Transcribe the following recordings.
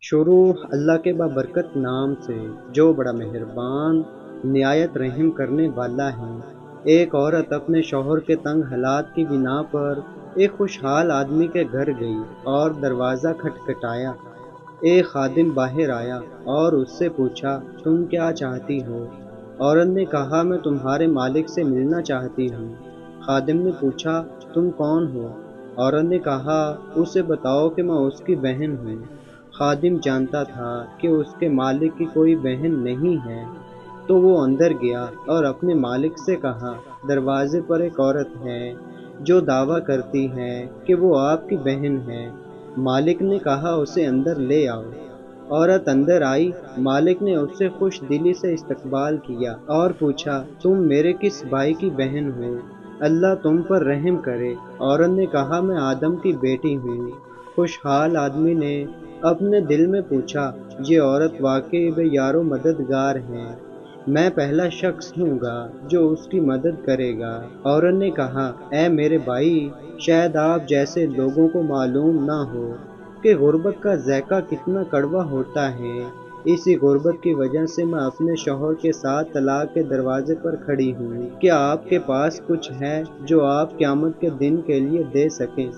شروع اللہ کے بابرکت نام سے جو بڑا مہربان نہایت رحم کرنے والا ہے۔ ایک عورت اپنے شوہر کے تنگ حالات کی بنا پر ایک خوشحال آدمی کے گھر گئی اور دروازہ کھٹکھٹایا۔ ایک خادم باہر آیا اور اس سے پوچھا، تم کیا چاہتی ہو؟ عورت نے کہا، میں تمہارے مالک سے ملنا چاہتی ہوں۔ خادم نے پوچھا، تم کون ہو؟ عورت نے کہا، اسے بتاؤ کہ میں اس کی بہن ہوں۔ خادم جانتا تھا کہ اس کے مالک کی کوئی بہن نہیں ہے، تو وہ اندر گیا اور اپنے مالک سے کہا، دروازے پر ایک عورت ہے جو دعویٰ کرتی ہے کہ وہ آپ کی بہن ہے۔ مالک نے کہا، اسے اندر لے آؤ۔ عورت اندر آئی۔ مالک نے اس سے خوش دلی سے استقبال کیا اور پوچھا، تم میرے کس بھائی کی بہن ہو؟ اللہ تم پر رحم کرے۔ عورت نے کہا، میں آدم کی بیٹی ہوں۔ خوشحال آدمی نے اپنے دل میں پوچھا، یہ عورت واقعی بے یار و مددگار ہے، میں پہلا شخص ہوں گا جو اس کی مدد کرے گا۔ عورت نے کہا، اے میرے بھائی، شاید آپ جیسے لوگوں کو معلوم نہ ہو کہ غربت کا ذائقہ کتنا کڑوا ہوتا ہے۔ اسی غربت کی وجہ سے میں اپنے شوہر کے ساتھ طلاق کے دروازے پر کھڑی ہوں۔ کیا آپ کے پاس کچھ ہے جو آپ قیامت کے دن کے لیے دے سکیں؟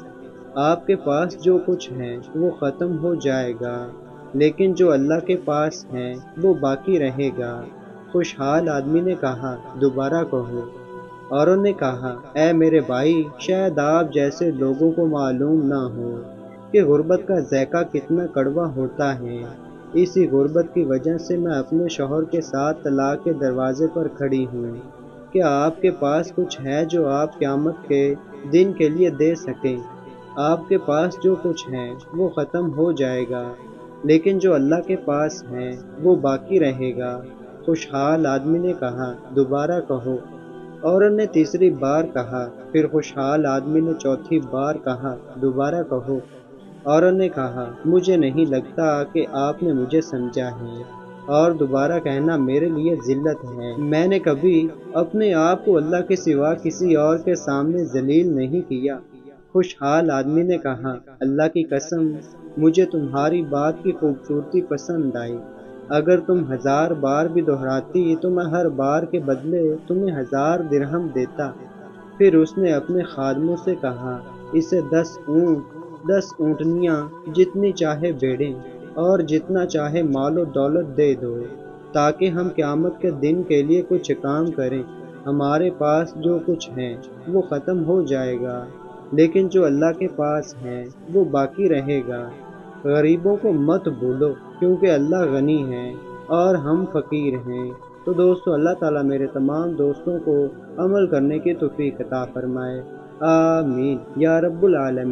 آپ کے پاس جو کچھ ہے وہ ختم ہو جائے گا، لیکن جو اللہ کے پاس ہے وہ باقی رہے گا۔ خوشحال آدمی نے کہا، دوبارہ کہو۔ عورت نے کہا، اے میرے بھائی، شاید آپ جیسے لوگوں کو معلوم نہ ہو کہ غربت کا ذائقہ کتنا کڑوا ہوتا ہے۔ اسی غربت کی وجہ سے میں اپنے شوہر کے ساتھ طلاق کے دروازے پر کھڑی ہوں۔ کیا آپ کے پاس کچھ ہے جو آپ قیامت کے دن کے لیے دے سکیں؟ آپ کے پاس جو کچھ ہے وہ ختم ہو جائے گا، لیکن جو اللہ کے پاس ہے وہ باقی رہے گا۔ خوشحال آدمی نے کہا، دوبارہ کہو۔ عورت نے تیسری بار کہا۔ پھر خوشحال آدمی نے چوتھی بار کہا، دوبارہ کہو۔ عورت نے کہا، مجھے نہیں لگتا کہ آپ نے مجھے سمجھا ہے، اور دوبارہ کہنا میرے لیے ذلت ہے۔ میں نے کبھی اپنے آپ کو اللہ کے سوا کسی اور کے سامنے ذلیل نہیں کیا۔ خوشحال آدمی نے کہا، اللہ کی قسم، مجھے تمہاری بات کی خوبصورتی پسند آئی۔ اگر تم 1000 بار بھی دہراتی تو میں ہر بار کے بدلے تمہیں 1000 درہم دیتا۔ پھر اس نے اپنے خادموں سے کہا، اسے 10 اونٹ، 10 اونٹنیاں، جتنی چاہے بھیڑیں اور جتنا چاہے مال و دولت دے دو، تاکہ ہم قیامت کے دن کے لیے کچھ کام کریں۔ ہمارے پاس جو کچھ ہے وہ ختم ہو جائے گا، لیکن جو اللہ کے پاس ہے وہ باقی رہے گا۔ غریبوں کو مت بھولو، کیونکہ اللہ غنی ہے اور ہم فقیر ہیں۔ تو دوستو، اللہ تعالیٰ میرے تمام دوستوں کو عمل کرنے کی توفیق عطا فرمائے۔ آمین یا رب العالمین۔